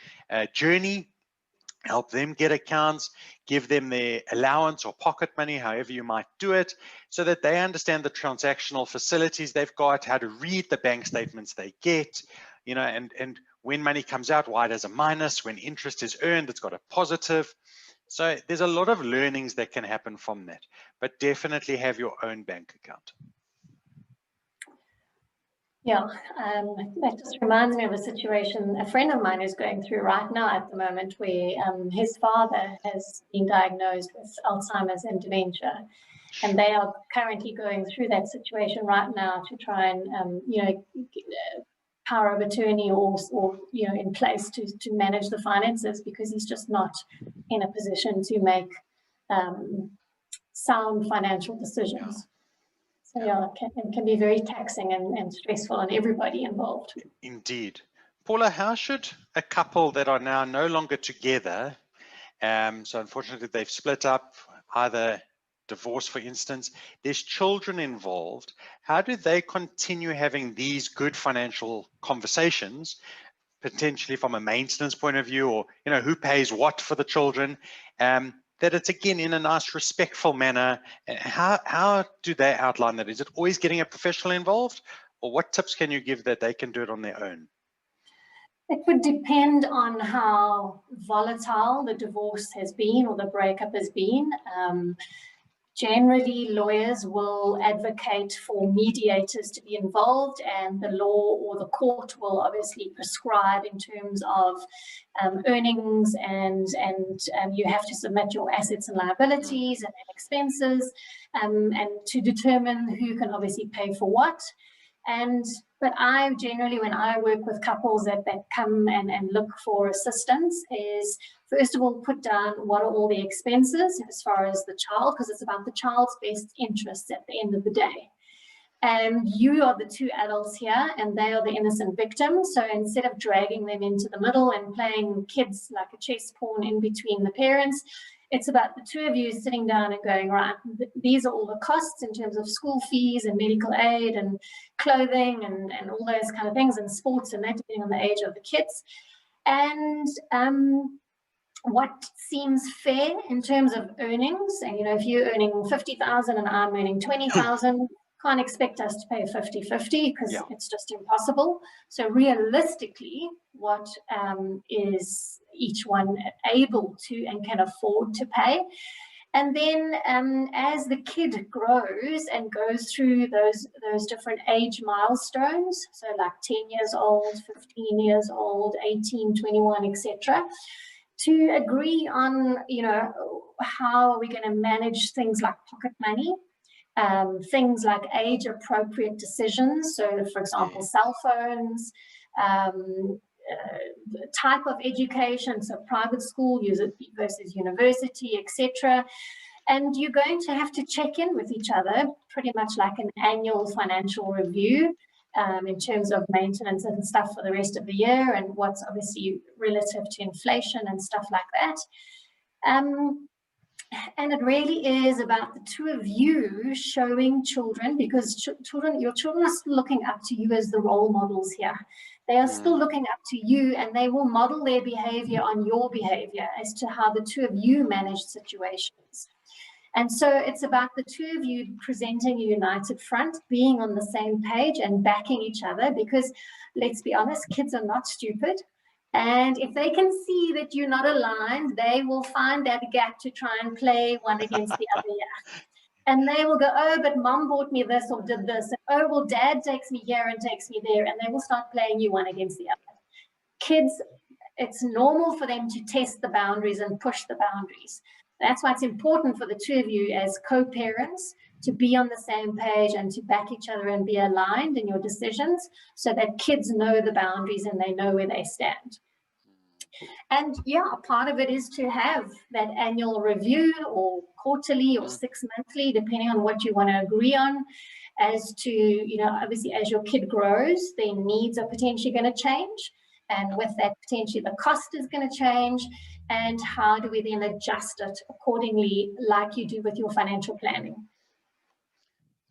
journey, help them get accounts, give them their allowance or pocket money, however you might do it, so that they understand the transactional facilities they've got, how to read the bank statements they get, you know, and when money comes out, why there's a minus, when interest is earned, it's got a positive. So there's a lot of learnings that can happen from that, but definitely have your own bank account. Yeah, that just reminds me of a situation a friend of mine is going through right now at the moment, where his father has been diagnosed with Alzheimer's and dementia, and they are currently going through that situation right now to try and, you know, power of attorney or you know, in place to manage the finances, because he's just not in a position to make sound financial decisions. So yeah, it can be very taxing and stressful on everybody involved. Indeed. Paula, how should a couple that are now no longer together, so unfortunately they've split up, either divorce, for instance, there's children involved, how do they continue having these good financial conversations, potentially from a maintenance point of view, or, you know, who pays what for the children, that it's, again, in a nice, respectful manner? How do they outline that? Is it always getting a professional involved, or what tips can you give that they can do it on their own? It would depend on how volatile the divorce has been or the breakup has been. Generally, lawyers will advocate for mediators to be involved, and the law or the court will obviously prescribe in terms of earnings, and you have to submit your assets and liabilities and expenses, and to determine who can obviously pay for what. But I generally, when I work with couples that come and look for assistance, is first of all, put down what are all the expenses as far as the child, because it's about the child's best interests at the end of the day. And you are the two adults here, and they are the innocent victims. So instead of dragging them into the middle and playing kids like a chess pawn in between the parents, it's about the two of you sitting down and going, right, these are all the costs in terms of school fees and medical aid and clothing and all those kind of things, and sports and that, depending on the age of the kids. And what seems fair in terms of earnings. And, you know, if you're earning 50,000 and I'm earning 20,000, can't expect us to pay 50-50, because it's just impossible. So realistically, what is each one able to and can afford to pay? And then as the kid grows and goes through those different age milestones, so like 10 years old, 15 years old, 18, 21, etc., to agree on, you know, how are we going to manage things like pocket money, things like age-appropriate decisions. So, for example, cell phones, type of education, so private school versus university, etc. And you're going to have to check in with each other, pretty much like an annual financial review, in terms of maintenance and stuff for the rest of the year, and what's obviously relative to inflation and stuff like that. And it really is about the two of you showing children, because your children are still looking up to you as the role models here. They are still looking up to you, and they will model their behavior on your behavior as to how the two of you manage situations. And so it's about the two of you presenting a united front, being on the same page and backing each other, because let's be honest, kids are not stupid. And if they can see that you're not aligned, they will find that gap to try and play one against the other. And they will go, oh, but mom bought me this or did this. And, oh, well, dad takes me here and takes me there. And they will start playing you one against the other. Kids, it's normal for them to test the boundaries and push the boundaries. That's why it's important for the two of you as co-parents to be on the same page and to back each other and be aligned in your decisions, so that kids know the boundaries and they know where they stand. And yeah, part of it is to have that annual review, or quarterly or 6 monthly, depending on what you want to agree on, as to, you know, obviously as your kid grows, their needs are potentially going to change. And with that, potentially the cost is going to change. And how do we then adjust it accordingly, like you do with your financial planning?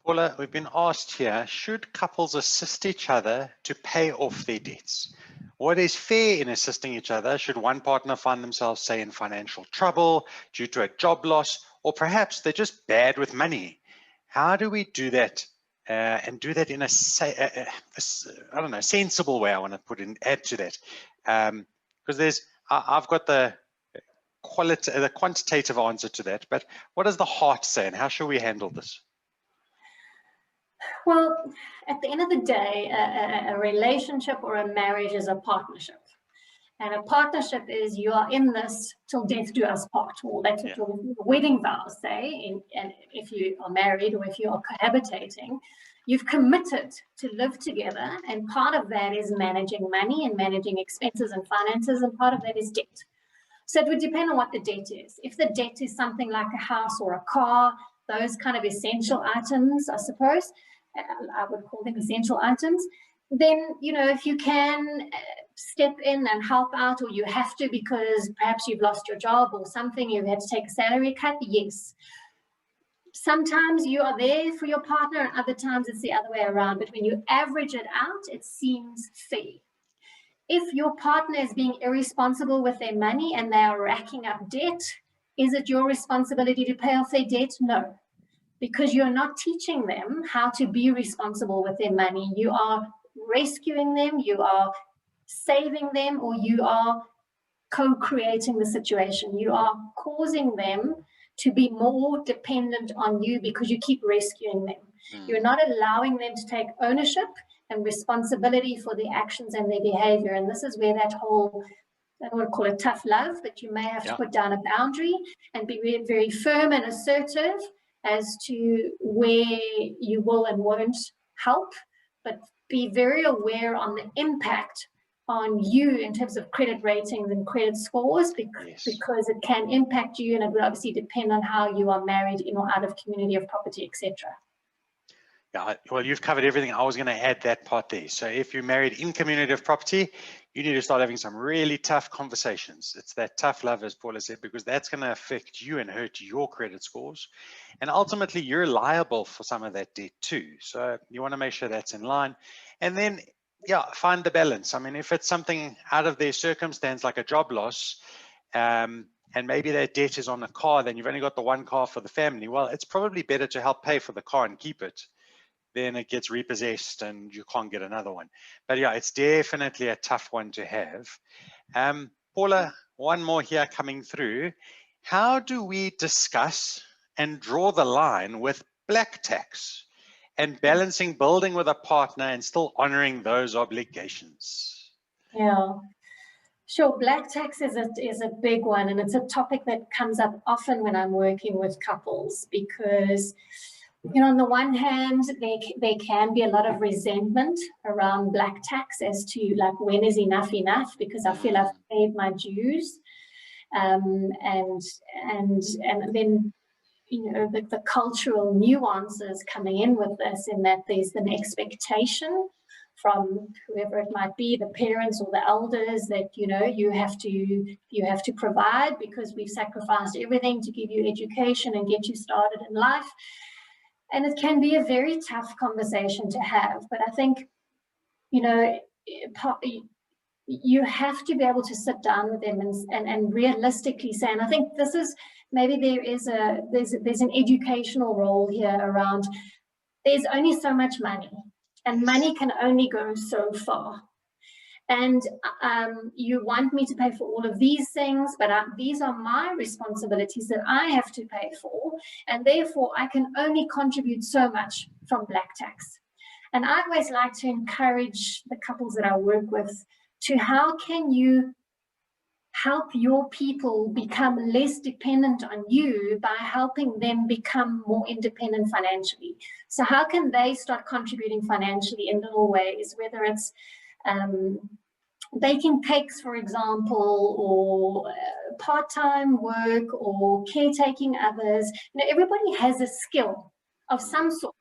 Paula, we've been asked here, should couples assist each other to pay off their debts? What is fair in assisting each other? Should one partner find themselves, say, in financial trouble due to a job loss, or perhaps they're just bad with money? How do we do that and do that in a I don't know, sensible way? I want to add to that, because I've got the quantitative answer to that, but what does the heart say, and how should we handle this? Well, at the end of the day, a relationship or a marriage is a partnership. And a partnership is you are in this till death do us part, or that's what your wedding vows say. And if you are married or if you are cohabitating, you've committed to live together. And part of that is managing money and managing expenses and finances, and part of that is debt. So it would depend on what the debt is. If the debt is something like a house or a car, those kind of essential items, I suppose, I would call them essential items, then, you know, if you can step in and help out, or you have to because perhaps you've lost your job or something, you've had to take a salary cut, yes. Sometimes you are there for your partner and other times it's the other way around. But when you average it out, it seems fair. If your partner is being irresponsible with their money and they are racking up debt, is it your responsibility to pay off their debt? No, because you're not teaching them how to be responsible with their money. You are rescuing them, you are saving them, or you are co-creating the situation. You are causing them to be more dependent on you because you keep rescuing them. You're not allowing them to take ownership and responsibility for their actions and their behavior. And this is where that whole, I don't want to call it tough love, but you may have to put down a boundary and be very firm and assertive as to where you will and won't help, but be very aware on the impact on you in terms of credit ratings and credit scores, because it can impact you, and it will obviously depend on how you are married in or out of community of property, etc. Yeah, well, you've covered everything. I was going to add that part there. So if you're married in community of property, you need to start having some really tough conversations. It's that tough love, as Paula said, because that's going to affect you and hurt your credit scores. And ultimately, you're liable for some of that debt too. So you want to make sure that's in line. And then, yeah, find the balance. I mean, if it's something out of their circumstance, like a job loss, and maybe that debt is on the car, then you've only got the one car for the family. Well, it's probably better to help pay for the car and keep it. Then it gets repossessed and you can't get another one. But yeah, it's definitely a tough one to have. Paula, one more here coming through. How do we discuss and draw the line with black tax and balancing building with a partner and still honoring those obligations? Yeah, sure. Black tax is a big one, and it's a topic that comes up often when I'm working with couples, because, you know, on the one hand, there can be a lot of resentment around black tax as to, like, when is enough enough, because I feel I've paid my dues, and then, you know, the cultural nuances coming in with this, in that there's an expectation from whoever it might be, the parents or the elders, that, you know, you have to provide because we've sacrificed everything to give you education and get you started in life. And it can be a very tough conversation to have. But I think, you know, you have to be able to sit down with them and realistically say, and I think this is, maybe there's an educational role here around, there's only so much money, and money can only go so far. And you want me to pay for all of these things, but these are my responsibilities that I have to pay for, and therefore I can only contribute so much from black tax. And I always like to encourage the couples that I work with to, how can you help your people become less dependent on you by helping them become more independent financially? So how can they start contributing financially in little ways, whether it's baking cakes, for example, or part-time work, or caretaking others. You know, everybody has a skill of some sort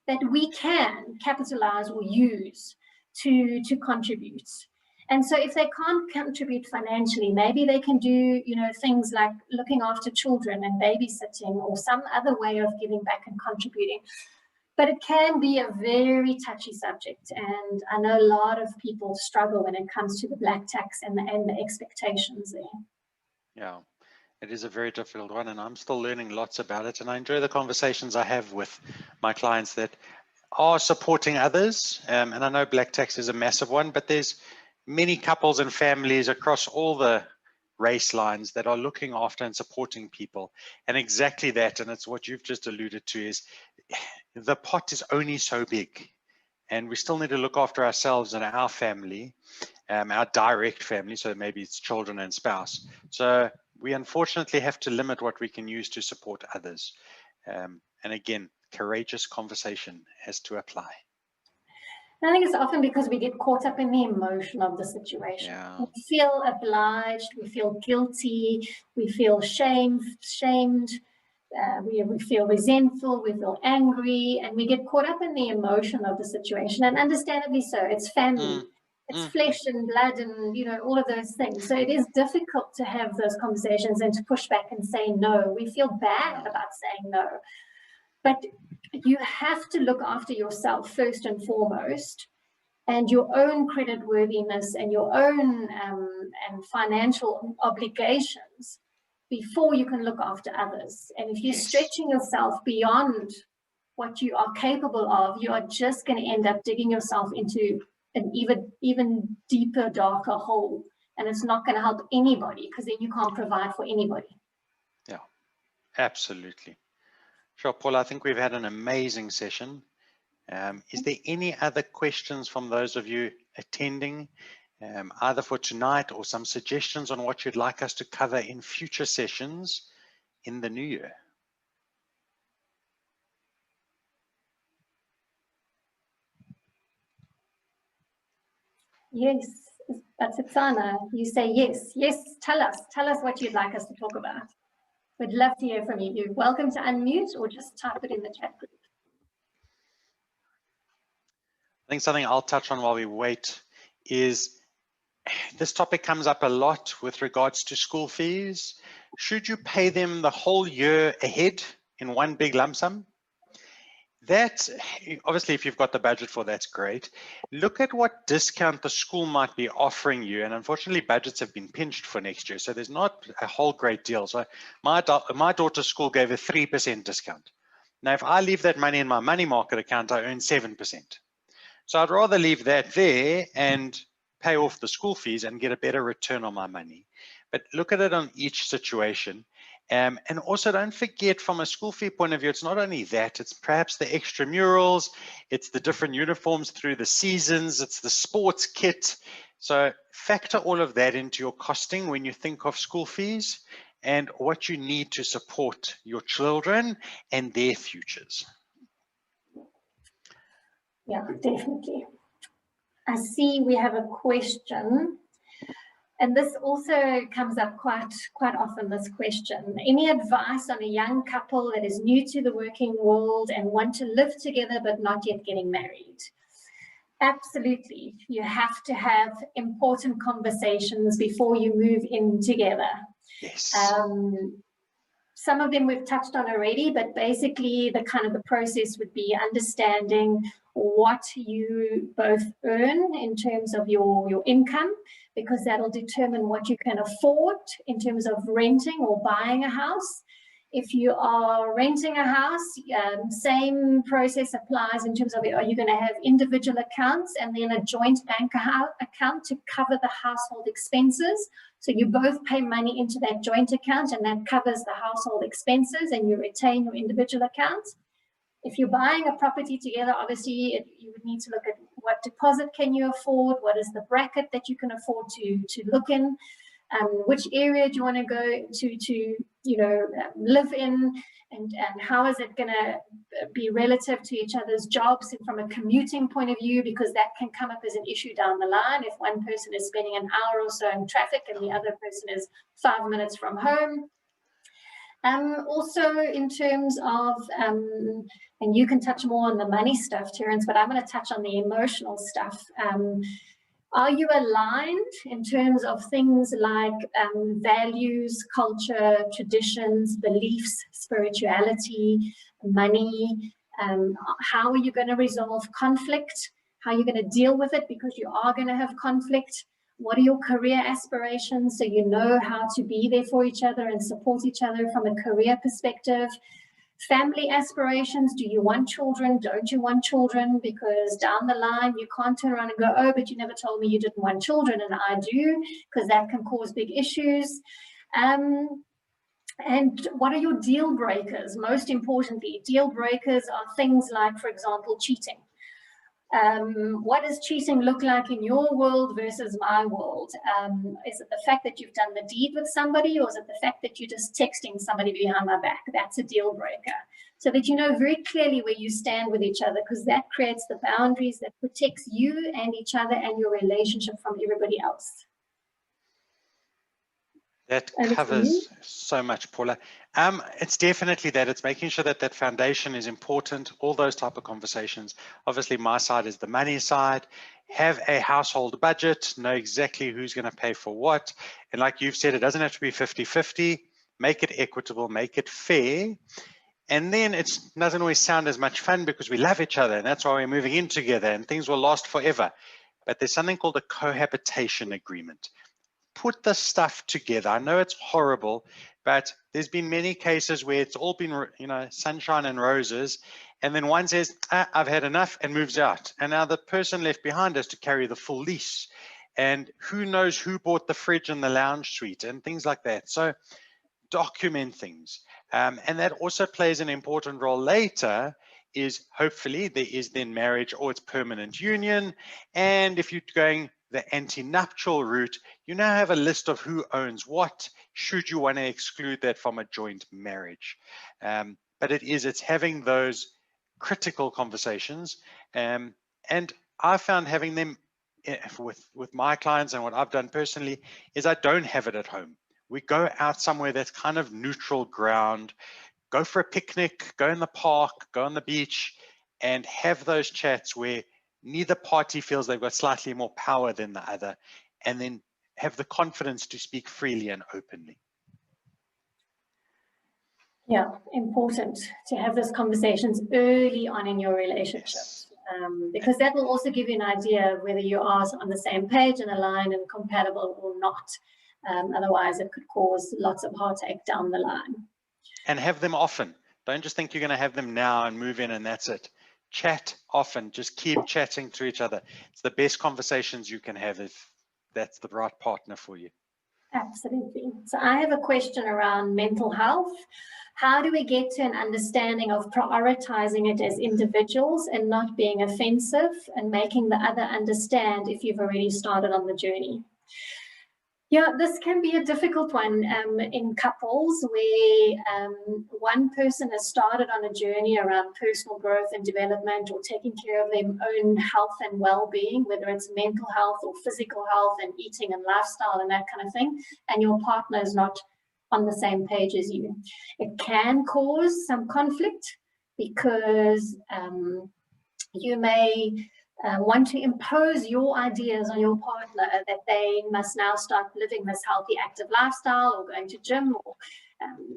that we can capitalize or use to contribute. And so if they can't contribute financially, maybe they can do, things like looking after children and babysitting or some other way of giving back and contributing. But it can be a very touchy subject. And I know a lot of people struggle when it comes to the black tax and the expectations there. Yeah, it is a very difficult one, and I'm still learning lots about it. And I enjoy the conversations I have with my clients that are supporting others. And I know black tax is a massive one, but there's many couples and families across all the race lines that are looking after and supporting people. And exactly that, and it's what you've just alluded to, is the pot is only so big. And we still need to look after ourselves and our family, our direct family, so maybe it's children and spouse. So we unfortunately have to limit what we can use to support others. And again, courageous conversation has to apply. I think it's often because we get caught up in the emotion of the situation. Yeah. We feel obliged, we feel guilty, we feel shamed, we feel resentful, we feel angry, and we get caught up in the emotion of the situation, and understandably so. It's family, it's flesh and blood, and all of those things. So it is difficult to have those conversations and to push back and say no. We feel bad about saying no, but you have to look after yourself first and foremost, and your own credit worthiness and your own and financial obligations before you can look after others. And if you're stretching yourself beyond what you are capable of, you are just going to end up digging yourself into an even deeper, darker hole. And it's not going to help anybody, because then you can't provide for anybody. Yeah, absolutely. Sure, Paula, I think we've had an amazing session. Is there any other questions from those of you attending, either for tonight or some suggestions on what you'd like us to cover in future sessions in the new year? Yes, that's it, Sana. You say yes. Yes, tell us what you'd like us to talk about. We'd love to hear from you. You're welcome to unmute or just type it in the chat group. I think something I'll touch on while we wait is this topic comes up a lot with regards to school fees. Should you pay them the whole year ahead in one big lump sum? That, obviously, if you've got the budget for that's great. Look at what discount the school might be offering you. And unfortunately, budgets have been pinched for next year, so there's not a whole great deal. So my daughter's school gave a 3% discount. Now, if I leave that money in my money market account, I earn 7%. So I'd rather leave that there and pay off the school fees and get a better return on my money. But look at it on each situation. And also don't forget, from a school fee point of view, it's not only that, it's perhaps the extramurals, it's the different uniforms through the seasons, it's the sports kit. So factor all of that into your costing when you think of school fees and what you need to support your children and their futures. Yeah, definitely. I see we have a question, and this also comes up quite often, this question. Any advice on a young couple that is new to the working world and want to live together but not yet getting married? Absolutely. You have to have important conversations before you move in together. Yes. Some of them we've touched on already, but basically the process would be understanding what you both earn in terms of your income, because that'll determine what you can afford in terms of renting or buying a house. If you are renting a house, same process applies in terms of, are you going to have individual accounts and then a joint bank account to cover the household expenses? So you both pay money into that joint account, and that covers the household expenses, and you retain your individual accounts. If you're buying a property together, obviously you would need to look at what deposit can you afford, what is the bracket that you can afford to look in, which area do you want to go to live in, and how is it going to be relative to each other's jobs and from a commuting point of view, because that can come up as an issue down the line if one person is spending an hour or so in traffic and the other person is 5 minutes from home. Also in terms of, and you can touch more on the money stuff, Terence, but I'm going to touch on the emotional stuff. Are you aligned in terms of things like values, culture, traditions, beliefs, spirituality, money? How are you going to resolve conflict? How are you going to deal with it, because you are going to have conflict? What are your career aspirations, so you know how to be there for each other and support each other from a career perspective? Family aspirations, do you want children? Don't you want children? Because down the line, you can't turn around and go, oh, but you never told me you didn't want children, and I do, because that can cause big issues. And what are your deal breakers? Most importantly, deal breakers are things like, for example, cheating. What does cheating look like in your world versus my world? Is it the fact that you've done the deed with somebody, or is it the fact that you're just texting somebody behind my back? That's a deal breaker. So that you know very clearly where you stand with each other, because that creates the boundaries that protects you and each other and your relationship from everybody else. That covers so much, Paula. It's definitely that. It's making sure that that foundation is important, all those type of conversations. Obviously, my side is the money side. Have a household budget, know exactly who's going to pay for what. And like you've said, it doesn't have to be 50-50. Make it equitable, make it fair. And then it doesn't always sound as much fun because we love each other, and that's why we're moving in together, and things will last forever. But there's something called a cohabitation agreement. Put the stuff together. I know it's horrible, but there's been many cases where it's all been, you know, sunshine and roses, and then one says, I've had enough, and moves out. And now the person left behind has to carry the full lease. And who knows who bought the fridge and the lounge suite and things like that. So document things. And that also plays an important role later, is hopefully there is then marriage or it's permanent union. And if you're going the anti-nuptial route, you now have a list of who owns what, should you want to exclude that from a joint marriage. But it's having those critical conversations. And I found having them with my clients, and what I've done personally is I don't have it at home. We go out somewhere that's kind of neutral ground, go for a picnic, go in the park, go on the beach, and have those chats where neither party feels they've got slightly more power than the other, and then have the confidence to speak freely and openly. Yeah, important to have those conversations early on in your relationship. Yes. Because that will also give you an idea of whether you are on the same page and aligned and compatible or not. Otherwise, it could cause lots of heartache down the line. And have them often. Don't just think you're going to have them now and move in and that's it. Chat often. Just keep chatting to each other. It's the best conversations you can have if that's the right partner for you. Absolutely. So I have a question around mental health. How do we get to an understanding of prioritizing it as individuals and not being offensive, and making the other understand if you've already started on the journey? Yeah, this can be a difficult one in couples where one person has started on a journey around personal growth and development, or taking care of their own health and well-being, whether it's mental health or physical health and eating and lifestyle and that kind of thing, and your partner is not on the same page as you. It can cause some conflict because you may want to impose your ideas on your partner, that they must now start living this healthy, active lifestyle, or going to gym, or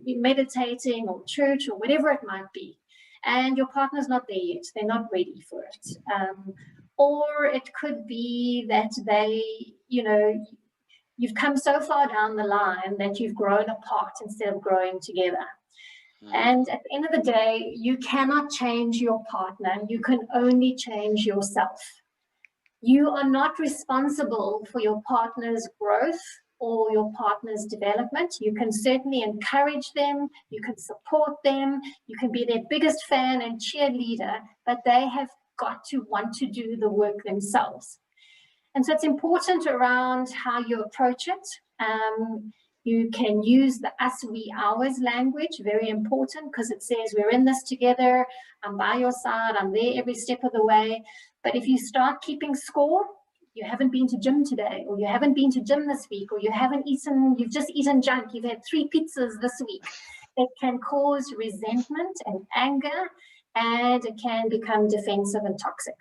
meditating, or church, or whatever it might be. And your partner's not there yet. They're not ready for it. Or it could be that they, you've come so far down the line that you've grown apart instead of growing together. And at the end of the day, you cannot change your partner. You can only change yourself. You are not responsible for your partner's growth or your partner's development. You can certainly encourage them. You can support them. You can be their biggest fan and cheerleader, but they have got to want to do the work themselves. And so it's important around how you approach it. You can use the us, we, ours language, very important, because it says we're in this together, I'm by your side, I'm there every step of the way. But if you start keeping score, you haven't been to gym today, or you haven't been to gym this week, or you've just eaten junk, you've had 3 pizzas this week, it can cause resentment and anger, and it can become defensive and toxic.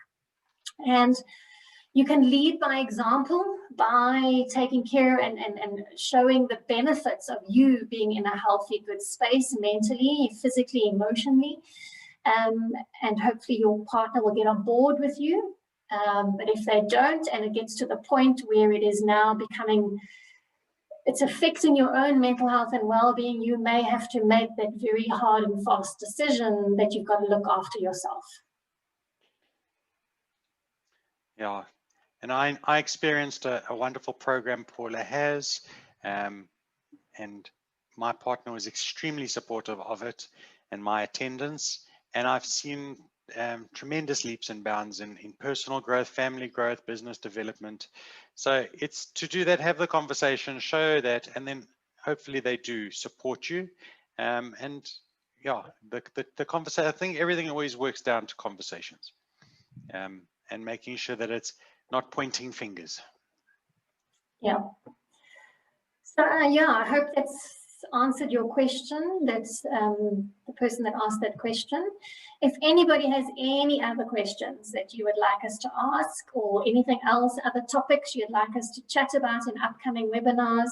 And You can lead by example, by taking care and showing the benefits of you being in a healthy, good space, mentally, physically, emotionally. And hopefully your partner will get on board with you. But if they don't, and it gets to the point where it is now becoming, it's affecting your own mental health and well-being, you may have to make that very hard and fast decision that you've got to look after yourself. Yeah, and I experienced a wonderful program Paula has, and my partner was extremely supportive of it and my attendance, and I've seen tremendous leaps and bounds in personal growth, family growth, business development. So it's to do that, have the conversation, show that, and then hopefully they do support you. And yeah, the conversation, I think everything always works down to conversations, and making sure that it's not pointing fingers. Yeah. So yeah, I hope that's answered your question. That's the person that asked that question. If anybody has any other questions that you would like us to ask, or anything else, other topics you'd like us to chat about in upcoming webinars,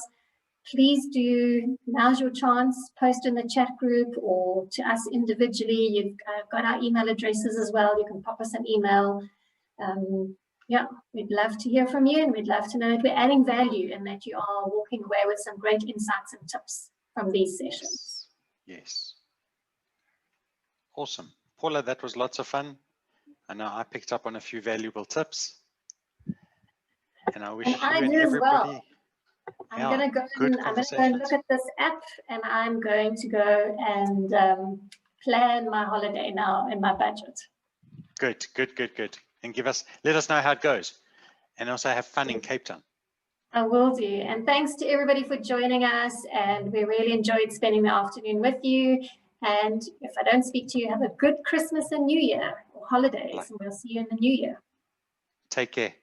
please do. Now's your chance. Post in the chat group or to us individually. You've got our email addresses as well. You can pop us an email. Yeah, we'd love to hear from you, and we'd love to know that we're adding value and that you are walking away with some great insights and tips from these sessions. Yes. Awesome. Paula, that was lots of fun. I know I picked up on a few valuable tips. And I wish you and everybody. Well. I'm going to go and look at this app, and I'm going to go and plan my holiday now in my budget. Good. And let us know how it goes. And also have fun in Cape Town. I will do. And thanks to everybody for joining us. And we really enjoyed spending the afternoon with you. And if I don't speak to you, have a good Christmas and New Year or holidays. And we'll see you in the new year. Take care.